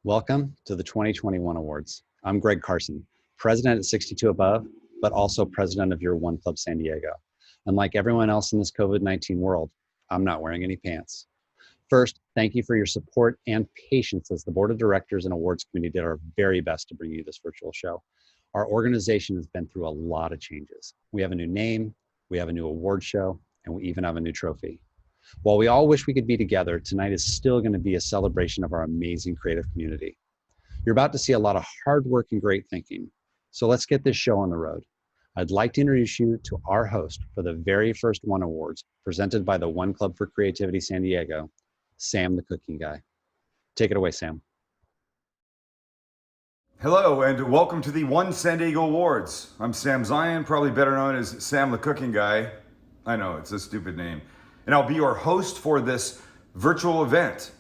Welcome to the 2021 Awards. I'm Greg Carson, president at 62 Above, but also president of your One Club San Diego. And like everyone else in this COVID-19 world, I'm not wearing any pants. First, thank you for your support and patience as the board of directors and awards committee did our very best to bring you this virtual show. Our organization has been through a lot of changes. We have a new name, we have a new award show, and we even have a new trophy. While we all wish we could be together, tonight is still going to be a celebration of our amazing creative community. You're about to see a lot of hard work and great thinking. So let's get this show on the road. I'd like to introduce you to our host for the very first One Awards, presented by the One Club for Creativity San Diego, Sam the Cooking Guy. Take it away, Sam. Hello and welcome to the One San Diego Awards. I'm Sam Zion, probably better known as Sam the Cooking Guy. I know, it's a stupid name. And I'll be your host for this virtual event.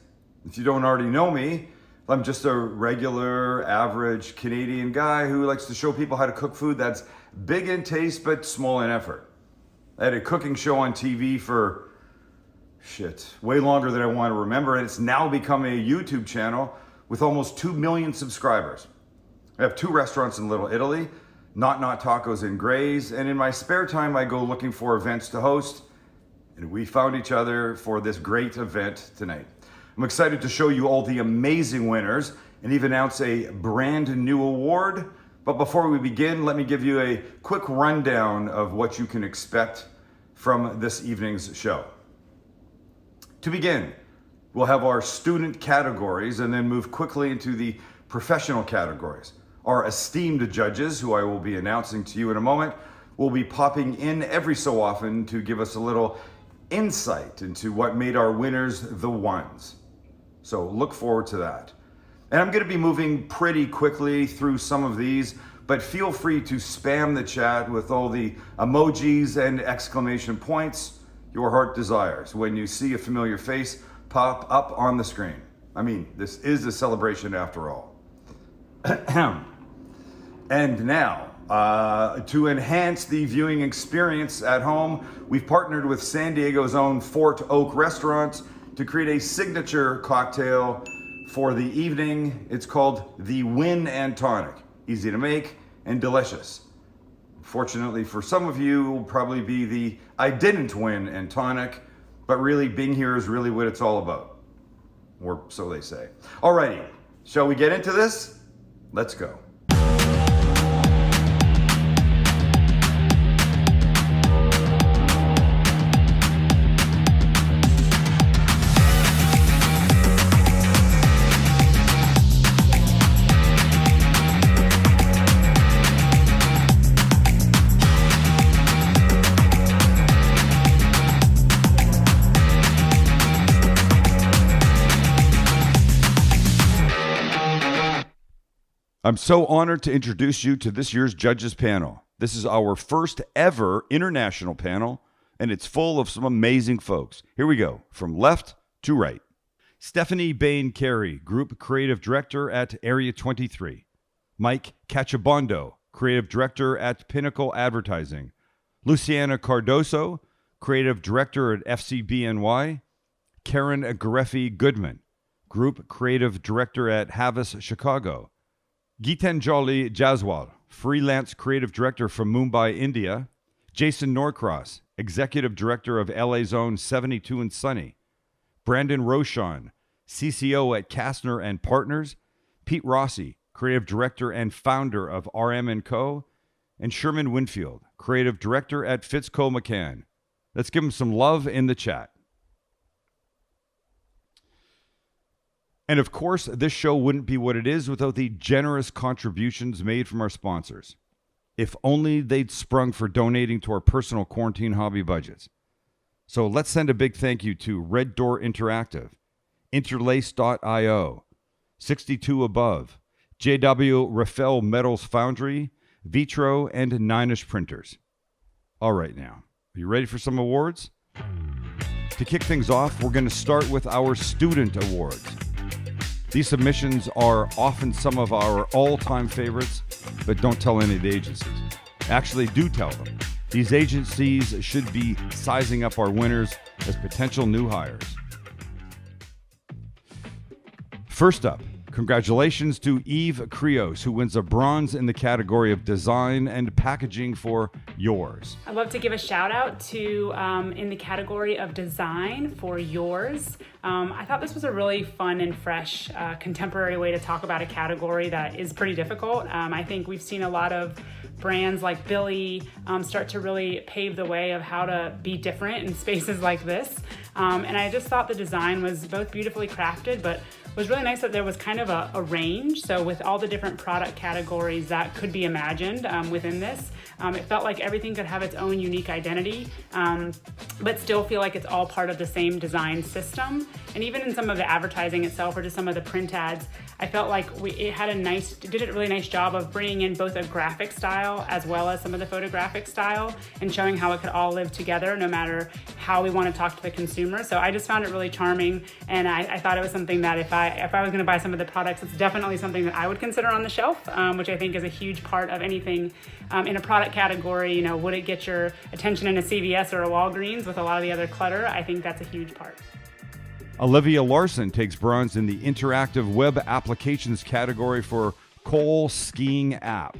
If you don't already know me, I'm just a regular, average Canadian guy who likes to show people how to cook food that's big in taste but small in effort. I had a cooking show on TV for, way longer than I want to remember, and it's now become a YouTube channel with almost 2 million subscribers. I have 2 restaurants in Little Italy, Not Tacos in Grays, and in my spare time I go looking for events to host. And we found each other for this great event tonight. I'm excited to show you all the amazing winners and even announce a brand new award. But before we begin, let me give you a quick rundown of what you can expect from this evening's show. To begin, we'll have our student categories and then move quickly into the professional categories. Our esteemed judges, who I will be announcing to you in a moment, will be popping in every so often to give us a little insight into what made our winners the ones. So look forward to that. And I'm going to be moving pretty quickly through some of these, but feel free to spam the chat with all the emojis and exclamation points your heart desires when you see a familiar face pop up on the screen. I mean, this is a celebration after all. And now, to enhance the viewing experience at home, we've partnered with San Diego's own Fort Oak Restaurant to create a signature cocktail for the evening. It's called the Win and Tonic. Easy to make and delicious. Fortunately for some of you, it will probably be the I didn't win and tonic, but really being here is really what it's all about. Or so they say. Alrighty, shall we get into this? Let's go. I'm so honored to introduce you to this year's judges panel. This is our first ever international panel, and it's full of some amazing folks. Here we go, from left to right. Stephanie Bain-Carey, Group Creative Director at Area 23. Mike Cachabondo, Creative Director at Pinnacle Advertising. Luciana Cardoso, Creative Director at FCBNY. Karen Gareffi Goodman, Group Creative Director at Havas Chicago. Gitanjali Jaswal, Freelance Creative Director from Mumbai, India. Jason Norcross, Executive Director of LA Zone 72 and Sunny. Brandon Rochon, CCO at Kastner and Partners. Pete Rossi, Creative Director and Founder of RM & Co. And Sherman Winfield, Creative Director at Fitzco McCann. Let's give them some love in the chat. And of course, this show wouldn't be what it is without the generous contributions made from our sponsors. If only they'd sprung for donating to our personal quarantine hobby budgets. So let's send a big thank you to Red Door Interactive, Interlace.io, 62 Above, JW Rafael Metals Foundry, Vitro, and Ninish Printers. All right now, are you ready for some awards? To kick things off, we're going to start with our student awards. These submissions are often some of our all-time favorites, but don't tell any of the agencies. Actually, do tell them. These agencies should be sizing up our winners as potential new hires. First up, Congratulations to Eve Krios, who wins a bronze in the category of design and packaging for Yours. I'd love to give a shout out to in the category of design for Yours. I thought this was a really fun and fresh contemporary way to talk about a category that is pretty difficult. I think we've seen a lot of brands like Billy start to really pave the way of how to be different in spaces like this. And I just thought the design was both beautifully crafted, but was really nice that there was kind of a range. So with all the different product categories that could be imagined within this, it felt like everything could have its own unique identity, but still feel like it's all part of the same design system. And even in some of the advertising itself or just some of the print ads, I felt like it did a really nice job of bringing in both a graphic style as well as some of the photographic style and showing how it could all live together no matter how we want to talk to the consumer. So I just found it really charming, and I thought it was something that if I was going to buy some of the products, it's definitely something that I would consider on the shelf, which I think is a huge part of anything in a product category. You know, would it get your attention in a CVS or a Walgreens with a lot of the other clutter? I think that's a huge part. Olivia Larson takes bronze in the interactive web applications category for Cole Skiing App.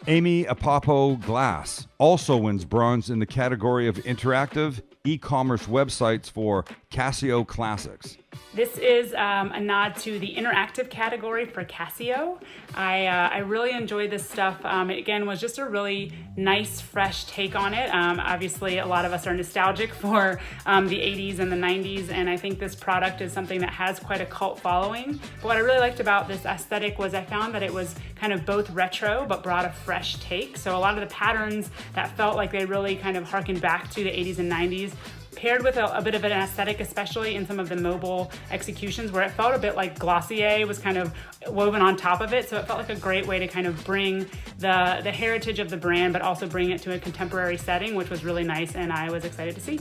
Amy Apapo Glass also wins bronze in the category of interactive e-commerce websites for Casio Classics. This is a nod to the interactive category for Casio. I really enjoyed this stuff. It again was just a really nice, fresh take on it. Obviously, a lot of us are nostalgic for the 80s and the 90s, and I think this product is something that has quite a cult following. But what I really liked about this aesthetic was I found that it was kind of both retro, but brought a fresh take. So a lot of the patterns that felt like they really kind of harkened back to the 80s and 90s, paired with a bit of an aesthetic, especially in some of the mobile executions where it felt a bit like Glossier was kind of woven on top of it. So it felt like a great way to kind of bring the heritage of the brand, but also bring it to a contemporary setting, which was really nice, and I was excited to see.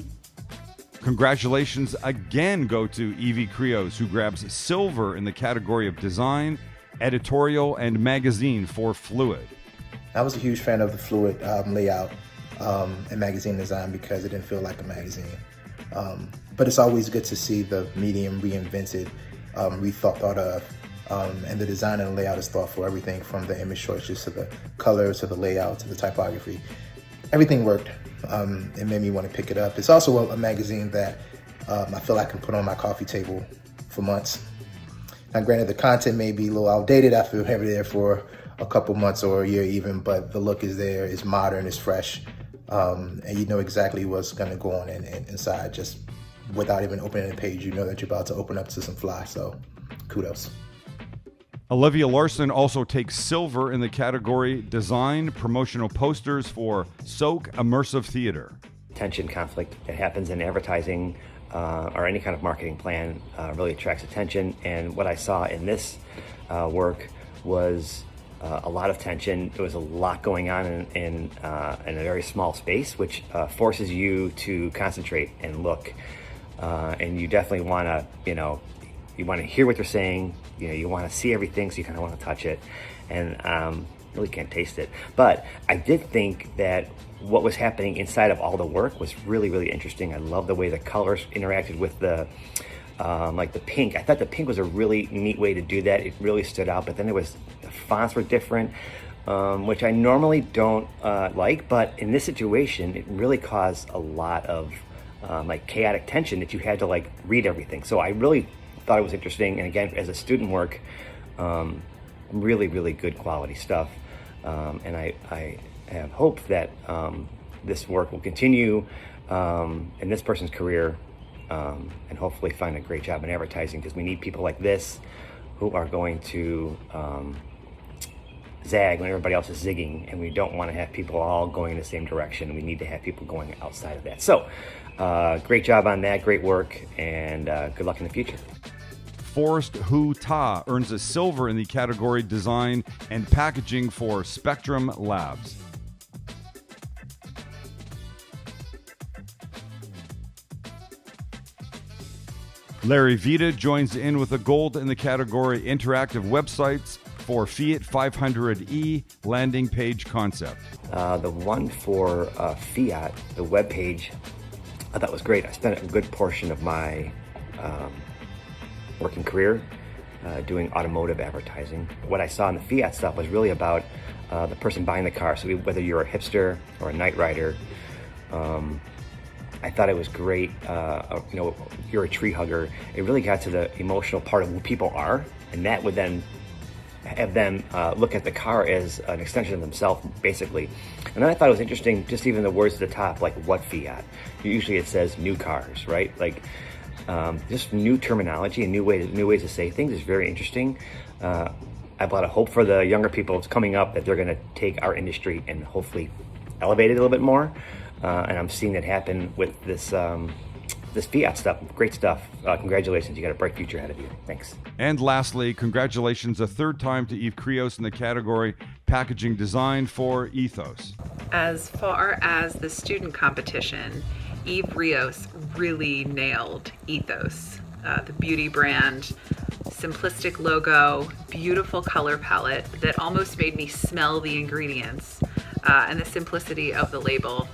Congratulations again go to Evie Krios, who grabs silver in the category of design, editorial, and magazine for Fluid. I was a huge fan of the Fluid layout and magazine design because it didn't feel like a magazine. But it's always good to see the medium reinvented, rethought of, and the design and the layout is thoughtful. Everything from the image choices to the colors to the layout to the typography, everything worked. It made me want to pick it up. It's also a magazine that I feel I can put on my coffee table for months. Now, granted, the content may be a little outdated after we have it there for a couple months or a year even, but the look is there, it's modern, it's fresh, and you know exactly what's going to go on inside. Just without even opening the page, you know that you're about to open up to some fly, so kudos. Olivia Larson also takes silver in the category Design Promotional Posters for Soak Immersive Theater. Tension conflict that happens in advertising or any kind of marketing plan really attracts attention. And what I saw in this work was a lot of tension. There was a lot going on in a very small space, which forces you to concentrate and look. And you definitely want to, you want to hear what they're saying. You want to see everything, so you kind of want to touch it, and really can't taste it. But I did think that what was happening inside of all the work was really, really interesting. I love the way the colors interacted with the pink. I thought the pink was a really neat way to do that. It really stood out, but then the fonts were different, which I normally don't like, but in this situation, it really caused a lot of chaotic tension that you had to read everything. So I really thought it was interesting, and again, as a student work, really, really good quality stuff. And I have hope that this work will continue in this person's career, and hopefully find a great job in advertising, because we need people like this who are going to zag when everybody else is zigging, and we don't want to have people all going in the same direction. We need to have people going outside of that. So great job on that, great work, and good luck in the future. Forrest Hu Ta earns a silver in the category Design and Packaging for Spectrum Labs. Larry Vita joins in with a gold in the category Interactive Websites for Fiat 500e landing page concept. The one for Fiat, the web page, I thought was great. I spent a good portion of my working career doing automotive advertising. What I saw in the Fiat stuff was really about the person buying the car. So whether you're a hipster or a night rider, I thought it was great. You're a tree hugger. It really got to the emotional part of who people are, and that would then have them look at the car as an extension of themselves, basically. And then I thought it was interesting, just even the words at the top, like what Fiat. Usually it says new cars, right? Like just new terminology and new ways to say things is very interesting. I have a lot of hope for the younger people coming up that they're going to take our industry and hopefully elevate it a little bit more. And I'm seeing that happen with this this Fiat stuff. Great stuff. Congratulations. You got a bright future ahead of you. Thanks. And lastly, congratulations a third time to Eve Krios in the category Packaging Design for Ethos. As far as the student competition, Eve Rios really nailed Ethos. The beauty brand, simplistic logo, beautiful color palette that almost made me smell the ingredients, and the simplicity of the label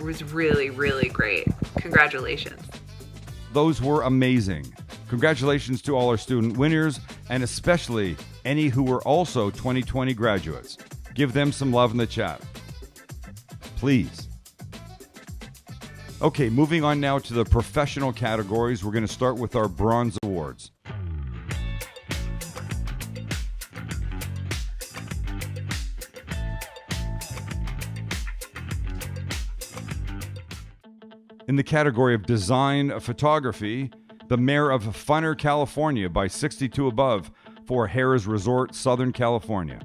was really, really great. Congratulations. Those were amazing. Congratulations to all our student winners, and especially any who were also 2020 graduates. Give them some love in the chat, please. Okay, moving on now to the professional categories. We're going to start with our bronze awards. In the category of design photography, the Mayor of Funner, California by 62 Above for Harrah's Resort, Southern California.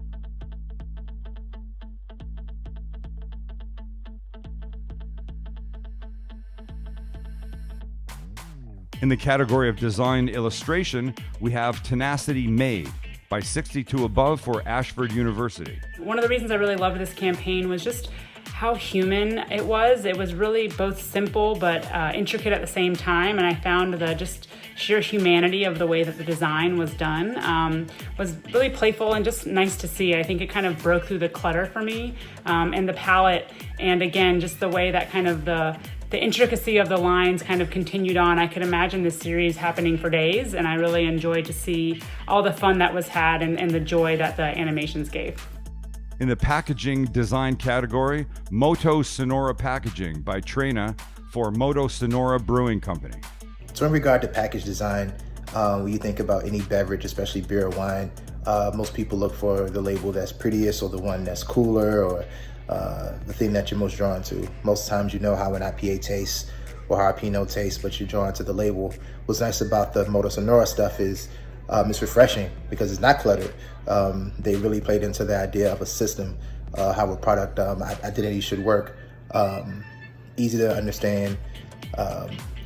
In the category of design illustration, we have Tenacity Made by 62 Above for Ashford University. One of the reasons I really loved this campaign was just how human it was. It was really both simple but intricate at the same time, and I found the just sheer humanity of the way that the design was done was really playful and just nice to see. I think it kind of broke through the clutter for me, and the palette, and again, just the way that kind of the intricacy of the lines kind of continued on. I could imagine this series happening for days, and I really enjoyed to see all the fun that was had and the joy that the animations gave. In the packaging design category, Moto Sonora Packaging by Trena for Moto Sonora Brewing Company. So in regard to package design, when you think about any beverage, especially beer or wine, most people look for the label that's prettiest or the one that's cooler or the thing that you're most drawn to. Most times you know how an IPA tastes or how a Pinot tastes, but you're drawn to the label. What's nice about the Moto Sonora stuff is it's refreshing because it's not cluttered. They really played into the idea of a system, how a product identity should work. Easy to understand,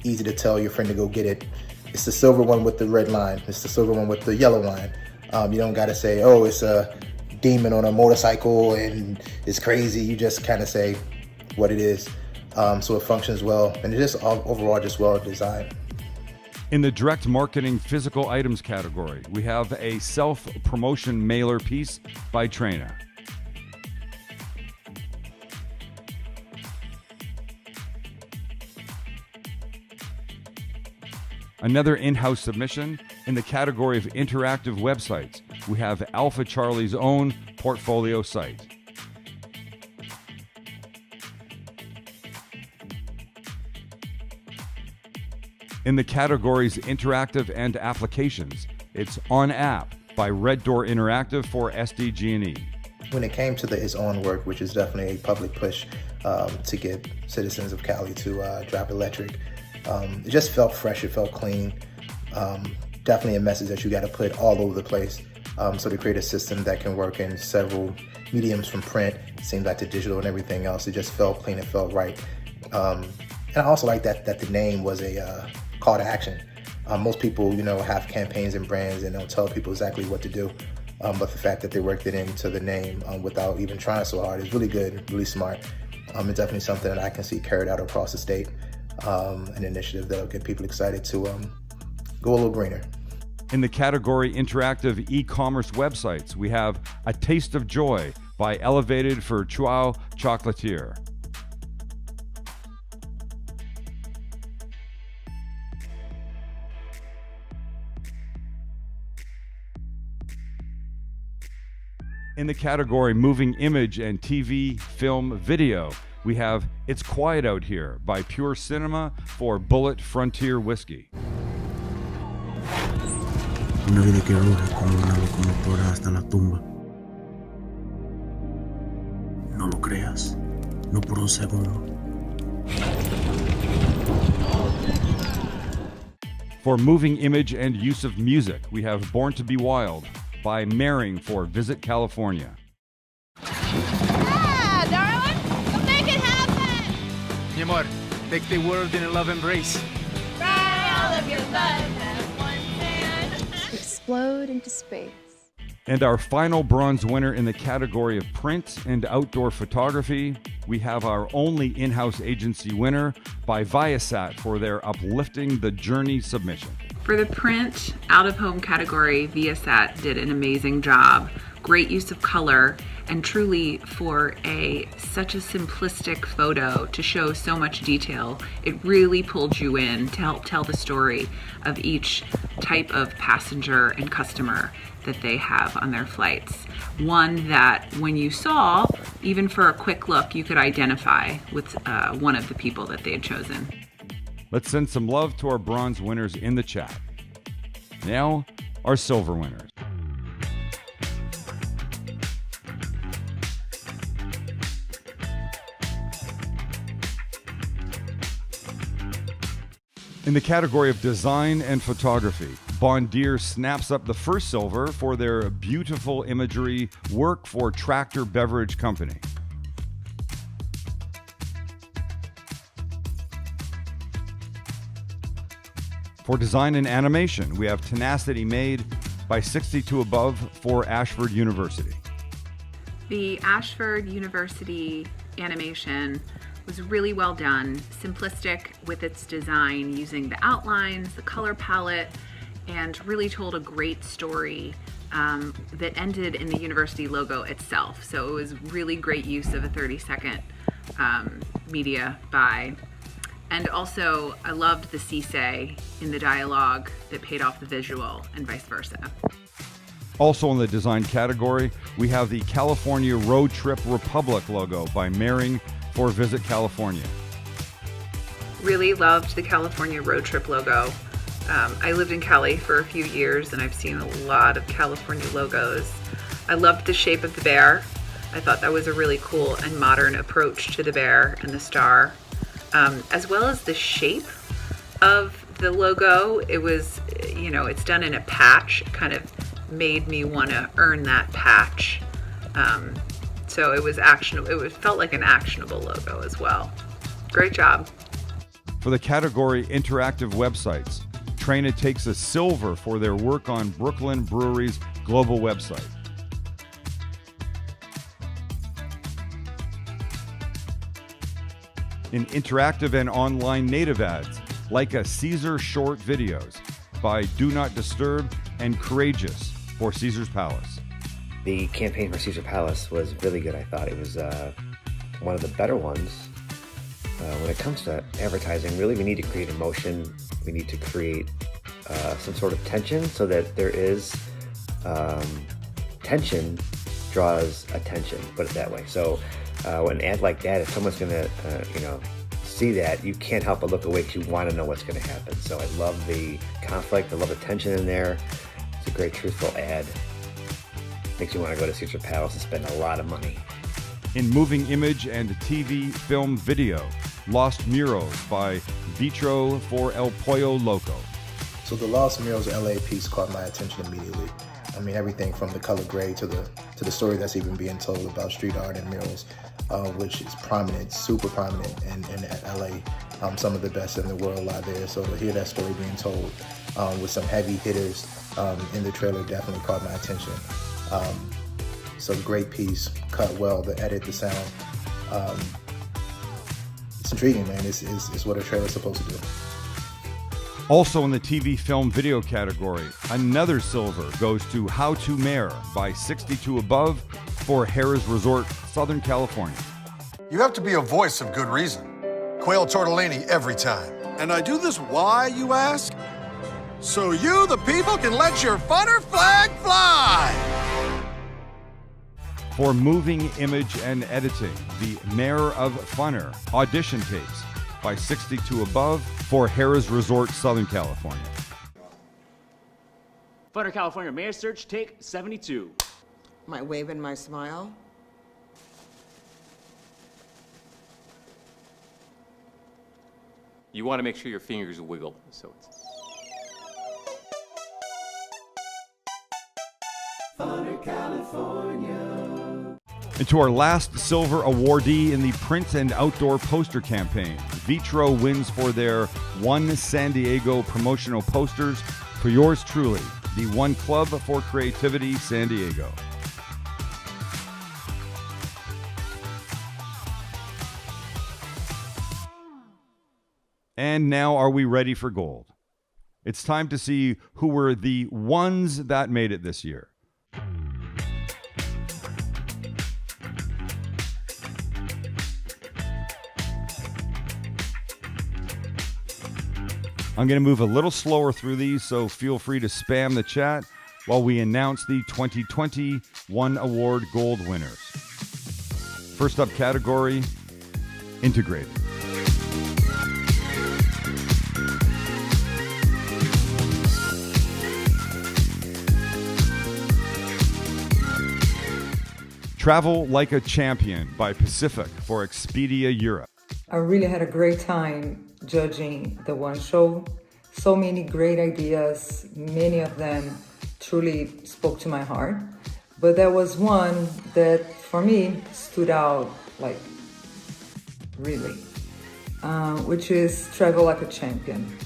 easy to tell your friend to go get it. It's the silver one with the red line. It's the silver one with the yellow line. You don't got to say, oh, it's a demon on a motorcycle and it's crazy. You just kind of say what it is. So it functions well, and it's just overall just well designed. In the direct marketing physical items category, we have a self-promotion mailer piece by Trena. Another in-house submission in the category of interactive websites, we have Alpha Charlie's own portfolio site. In the categories interactive and applications, it's On App by Red Door Interactive for SDG&E. When it came to the Is On work, which is definitely a public push to get citizens of Cali to drive electric, it just felt fresh, it felt clean. Definitely a message that you got to put all over the place. So to create a system that can work in several mediums from print, seems like the digital and everything else, it just felt clean, it felt right. And I also like that the name was a call to action. Most people, have campaigns and brands and they'll tell people exactly what to do. But the fact that they worked it into the name without even trying so hard is really good, really smart. It's definitely something that I can see carried out across the state. An initiative that'll get people excited to go a little greener. In the category interactive e-commerce websites, we have A Taste of Joy by Elevated for Chuao Chocolatier. In the category Moving Image and TV, Film, Video, we have It's Quiet Out Here by Pure Cinema for Bullet Frontier Whiskey. Una vida que ruge como una locomotora hasta la tumba. No lo creas, no por un segundo. For Moving Image and Use of Music, we have Born to Be Wild by Mehring for Visit California. Yeah, darling! We'll make it happen! Mi amor, take the world in a love embrace. Fry all of your love as one man. Explode into space. And our final bronze winner in the category of print and outdoor photography, we have our only in-house agency winner by Viasat for their Uplifting the Journey submission. For the print out-of-home category, Viasat did an amazing job. Great use of color, and truly for such a simplistic photo to show so much detail, it really pulled you in to help tell the story of each type of passenger and customer that they have on their flights. One that when you saw, even for a quick look, you could identify with one of the people that they had chosen. Let's send some love to our bronze winners in the chat. Now, our silver winners. In the category of design and photography, Bondier snaps up the first silver for their beautiful imagery work for Tractor Beverage Company. For design and animation, we have Tenacity made by 62 Above for Ashford University. The Ashford University animation was really well done, simplistic with its design, using the outlines, the color palette, and really told a great story that ended in the university logo itself. So it was really great use of a 30-second media buy. And also, I loved the CSA in the dialogue that paid off the visual and vice versa. Also in the design category, we have the California Road Trip Republic logo by Mehring for Visit California. Really loved the California Road Trip logo. I lived in Cali for a few years and I've seen a lot of California logos. I loved the shape of the bear. I thought that was a really cool and modern approach to the bear and the star. As well as the shape of the logo. It was, it's done in a patch. It kind of made me want to earn that patch. So it was actionable. It felt like an actionable logo as well. Great job. For the category interactive websites, Trina takes a silver for their work on Brooklyn Brewery's global website. In interactive and online native ads, like a Caesar short videos by Do Not Disturb and Courageous for Caesar's Palace. The campaign for Caesar Palace was really good, I thought. It was one of the better ones. When it comes to advertising, really we need to create emotion. We need to create some sort of tension so that there is tension draws attention, put it that way. So when an ad like that, if someone's gonna, see that, you can't help but look away because you want to know what's going to happen. So I love the conflict. I love the tension in there. It's a great, truthful ad. Makes you want to go to Caesar Palace and spend a lot of money. In moving image and TV, film, video, Lost Murals by Vitro for El Pollo Loco. So the Lost Murals LA piece caught my attention immediately. I mean, everything from the color gray to the story that's even being told about street art and murals, which is prominent, super prominent in LA. Some of the best in the world lie there. So to hear that story being told with some heavy hitters in the trailer definitely caught my attention. So great piece, cut well, the edit, the sound. It's intriguing, man. It's what a trailer's supposed to do. Also in the TV, film, video category, another silver goes to How to Mayor by 62 Above for Harrah's Resort, Southern California. You have to be a voice of good reason. Quail tortellini every time. And I do this why, you ask? So you, the people, can let your funner flag fly! For moving image and editing, the Mayor of Funner audition tapes by 62 Above for Harrah's Resort, Southern California. Funner California Mayor Search, take 72. My wave and my smile. You want to make sure your fingers wiggle, so it's... Funner California. And to our last silver awardee in the print and outdoor poster campaign, Vitro wins for their One San Diego promotional posters for yours truly, the One Club for Creativity San Diego. And now are we ready for gold? It's time to see who were the ones that made it this year. I'm going to move a little slower through these, so feel free to spam the chat while we announce the 2020 One Award Gold winners. First up category, Integrated. Travel Like a Champion by Pacific for Expedia Europe. I really had a great time judging the one show. So many great ideas, many of them truly spoke to my heart. But there was one that for me stood out like really, which is Travel Like a Champion.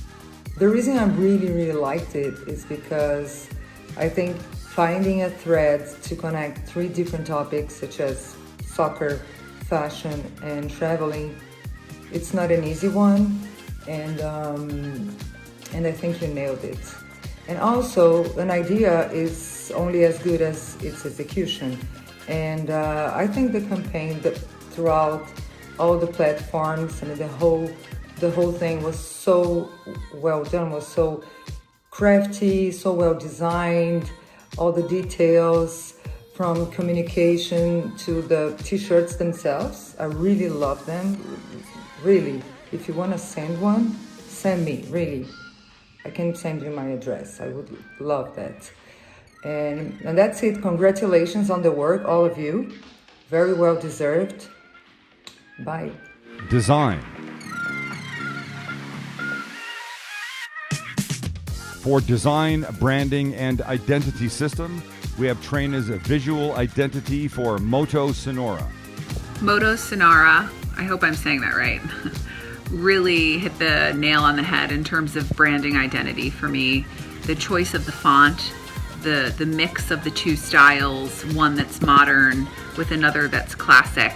The reason I really liked it is because I think finding a thread to connect three different topics such as soccer, fashion, and traveling, it's not an easy one, and I think you nailed it. And also, an idea is only as good as its execution. And I think the campaign throughout all the platforms and the whole thing was so well done, was so crafty, so well designed. All the details from communication to the t-shirts themselves. I really love them. Really, if you want to send one, send me, really. I can send you my address. I would love that. And that's it. Congratulations on the work, all of you. Very well deserved. Bye. Design. For design, branding, and identity system, we have Trina's visual identity for Moto Sonora. Moto Sonora, I hope I'm saying that right, really hit the nail on the head in terms of branding identity for me. The choice of the font, the mix of the two styles, one that's modern with another that's classic.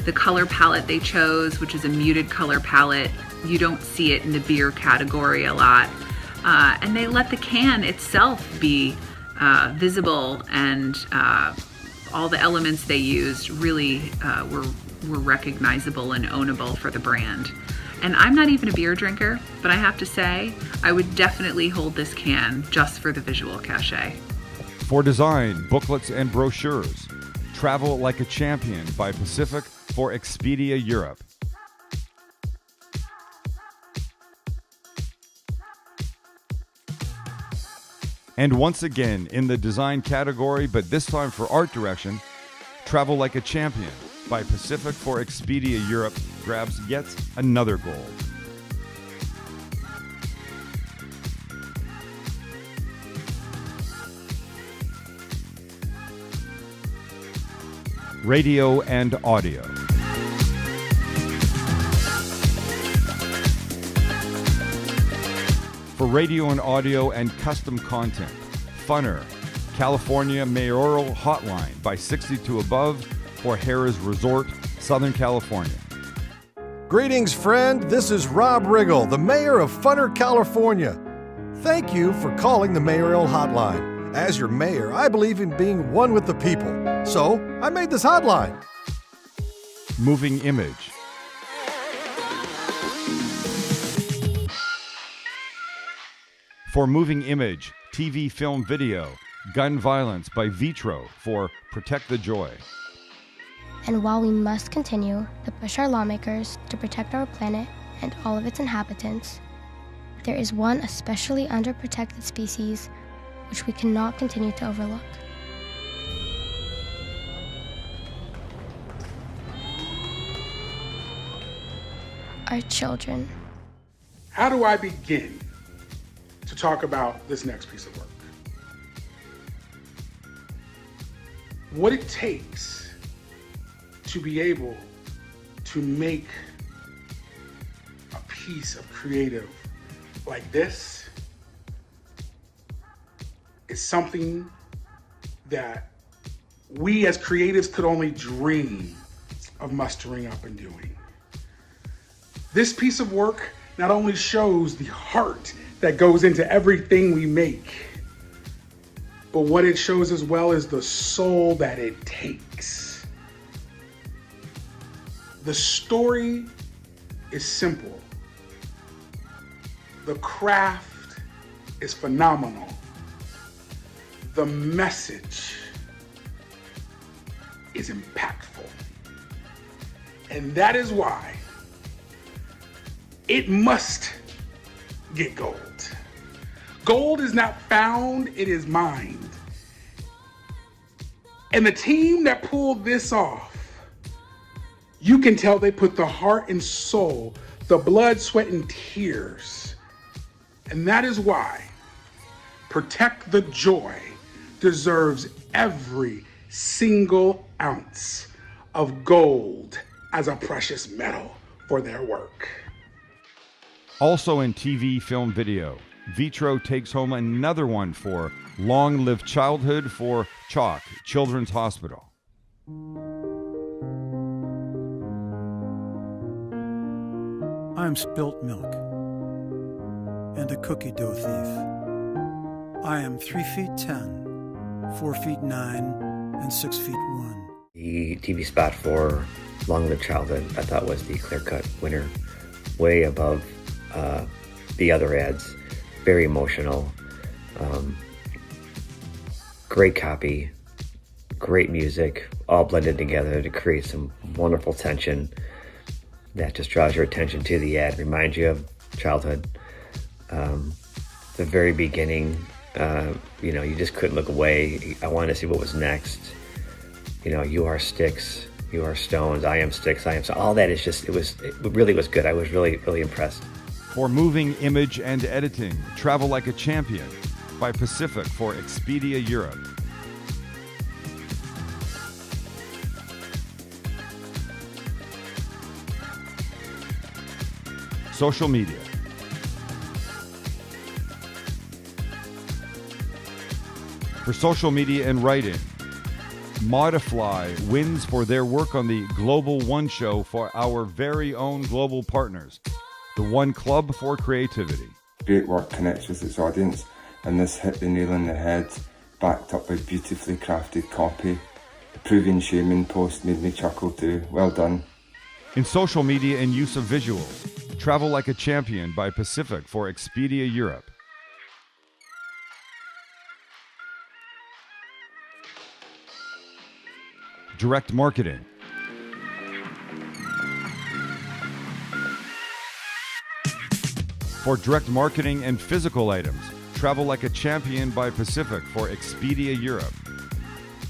The color palette they chose, which is a muted color palette. You don't see it in the beer category a lot. And they let the can itself be visible, and all the elements they used really were recognizable and ownable for the brand. And I'm not even a beer drinker, but I have to say, I would definitely hold this can just for the visual cachet. For design, booklets and brochures, Travel Like a Champion by Pacific for Expedia Europe. And once again, in the design category, but this time for art direction, Travel Like a Champion by Pacific for Expedia Europe grabs yet another gold. Radio and audio. For radio and audio and custom content, Funner, California Mayoral Hotline by 62 Above for Harrah's Resort, Southern California. Greetings, friend. This is Rob Riggle, the mayor of Funner, California. Thank you for calling the Mayoral Hotline. As your mayor, I believe in being one with the people. So I made this hotline. Moving Image. For Moving Image, TV, film, video, Gun Violence by Vitro for Protect the Joy. And while we must continue to push our lawmakers to protect our planet and all of its inhabitants, there is one especially underprotected species which we cannot continue to overlook. Our children. How do I begin to talk about this next piece of work? What it takes to be able to make a piece of creative like this is something that we as creatives could only dream of mustering up and doing. This piece of work not only shows the heart that goes into everything we make, but what it shows as well is the soul that it takes. The story is simple. The craft is phenomenal. The message is impactful. And that is why it must get gold. Gold is not found, it is mined. And the team that pulled this off, you can tell they put the heart and soul, the blood, sweat, and tears. And that is why Protect the Joy deserves every single ounce of gold as a precious metal for their work. Also in TV, film, video, Vitro takes home another one for Long Live Childhood for CHOC, Children's Hospital. I'm spilt milk and a cookie dough thief. I am 3 feet 10, 4 feet 9, and 6 feet 1. The TV spot for Long Live Childhood, I thought, was the clear-cut winner, way above the other ads. Very emotional, great copy, great music, all blended together to create some wonderful tension that just draws your attention to the ad, reminds you of childhood. The very beginning, you just couldn't look away. I wanted to see what was next. You are sticks, you are stones, I am sticks, I am stones. All that is just, it really was good. I was really, really impressed. For moving image and editing, Travel Like a Champion by Pacific for Expedia Europe. Social media. For social media and writing, Modifly wins for their work on the Global One Show for our very own global partners, the One Club for Creativity. Great work connects with its audience, and this hit the nail on the head, backed up by beautifully crafted copy. The Peruvian Shaman post made me chuckle too. Well done. In social media and use of visuals, Travel Like a Champion by Pacific for Expedia Europe. Direct marketing. For direct marketing and physical items, Travel Like a Champion by Pacific for Expedia Europe.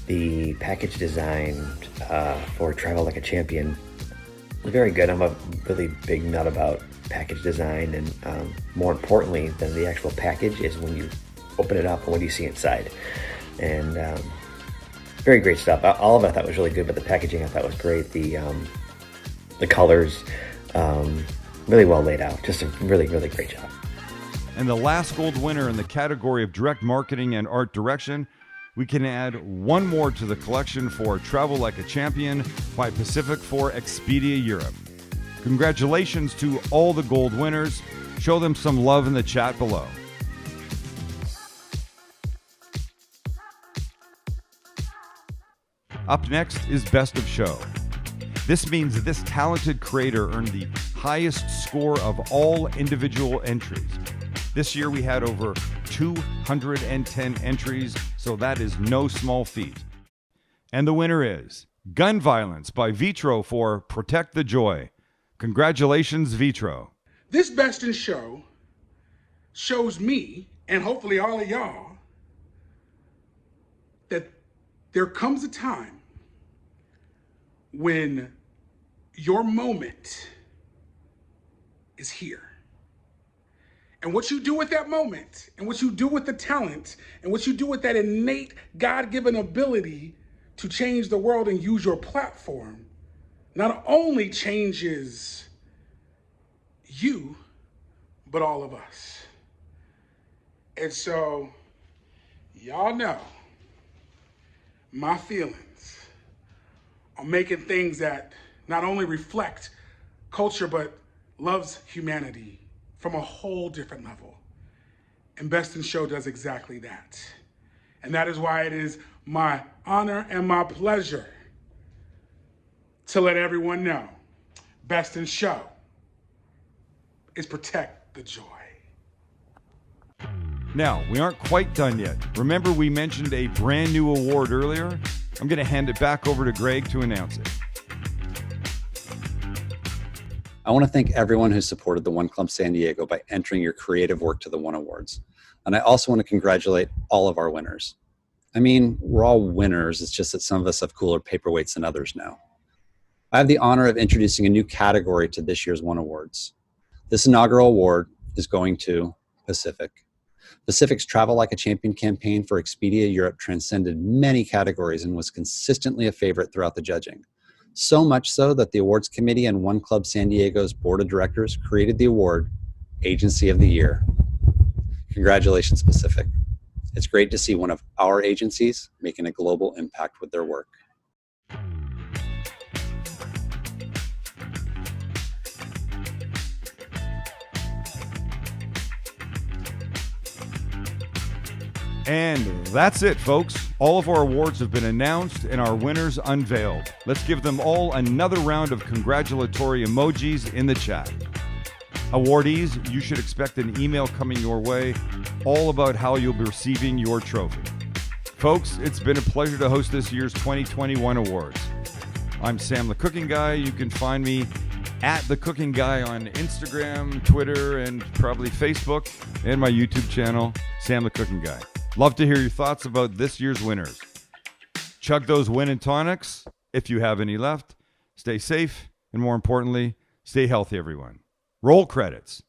The package design for Travel Like a Champion was very good. I'm a really big nut about package design, and more importantly than the actual package is when you open it up and what do you see inside. And very great stuff. All of it I thought was really good, but the packaging I thought was great. The colors, really well laid out. Just a really, really great job. And the last gold winner in the category of direct marketing and art direction, we can add one more to the collection for Travel Like a Champion by Pacific for Expedia Europe. Congratulations to all the gold winners. Show them some love in the chat below. Up next is Best of Show. This means this talented creator earned the highest score of all individual entries. This year we had over 210 entries, so that is no small feat. And the winner is Gun Violence by Vitro for Protect the Joy. Congratulations, Vitro. This Best in Show shows me, and hopefully all of y'all, that there comes a time when your moment is here. And what you do with that moment, and what you do with the talent, and what you do with that innate God-given ability to change the world and use your platform, not only changes you, but all of us. And so, y'all know my feelings on making things that not only reflect culture, but loves humanity from a whole different level. And Best in Show does exactly that. And that is why it is my honor and my pleasure to let everyone know Best in Show is Protect the Joy. Now, we aren't quite done yet. Remember we mentioned a brand new award earlier? I'm going to hand it back over to Greg to announce it. I want to thank everyone who supported the One Club San Diego by entering your creative work to the One Awards. And I also want to congratulate all of our winners. I mean, we're all winners. It's just that some of us have cooler paperweights than others now. I have the honor of introducing a new category to this year's One Awards. This inaugural award is going to Pacific. Pacific's Travel Like a Champion campaign for Expedia Europe transcended many categories and was consistently a favorite throughout the judging. So much so that the awards committee and One Club San Diego's board of directors created the award Agency of the Year. Congratulations, Pacific. It's great to see one of our agencies making a global impact with their work. And that's it, folks. All of our awards have been announced and our winners unveiled. Let's give them all another round of congratulatory emojis in the chat. Awardees, you should expect an email coming your way all about how you'll be receiving your trophy. Folks, it's been a pleasure to host this year's 2021 awards. I'm Sam the Cooking Guy. You can find me at The Cooking Guy on Instagram, Twitter, and probably Facebook, and my YouTube channel, Sam the Cooking Guy. Love to hear your thoughts about this year's winners. Chug those Win and Tonics if you have any left. Stay safe, and more importantly, stay healthy, everyone. Roll credits.